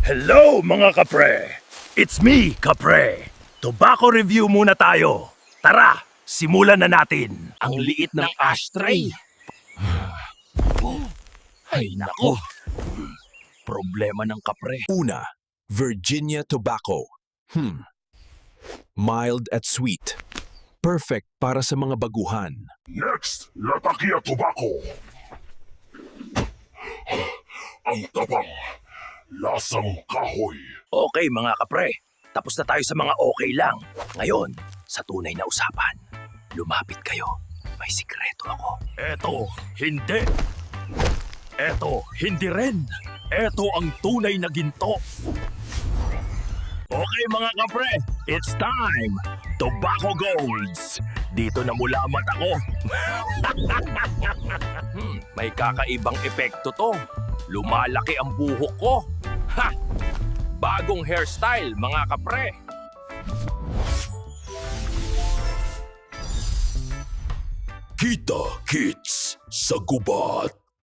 Hello mga kapre! It's me, kapre! Tobacco review muna tayo. Tara, simulan na natin. Ang liit ng ashtray. Ay nako. Problema ng kapre. Una, Virginia Tobacco. Mild at sweet. Perfect para sa mga baguhan. Next, Latakia Tobacco. Ang tabang, lasang kahoy. Okay mga kapre, tapos na tayo sa mga okay lang. Ngayon, sa tunay na usapan. Lumapit kayo. May sikreto ako. Eto, hindi. Eto, hindi rin. Eto ang tunay na ginto. Okay mga kapre, it's time! Tobacco Golds! Dito na mula ang mata ko. May kakaibang epekto to. Lumalaki ang buhok ko. Ha! Bagong hairstyle mga kapre. Kita Kits sa gubat.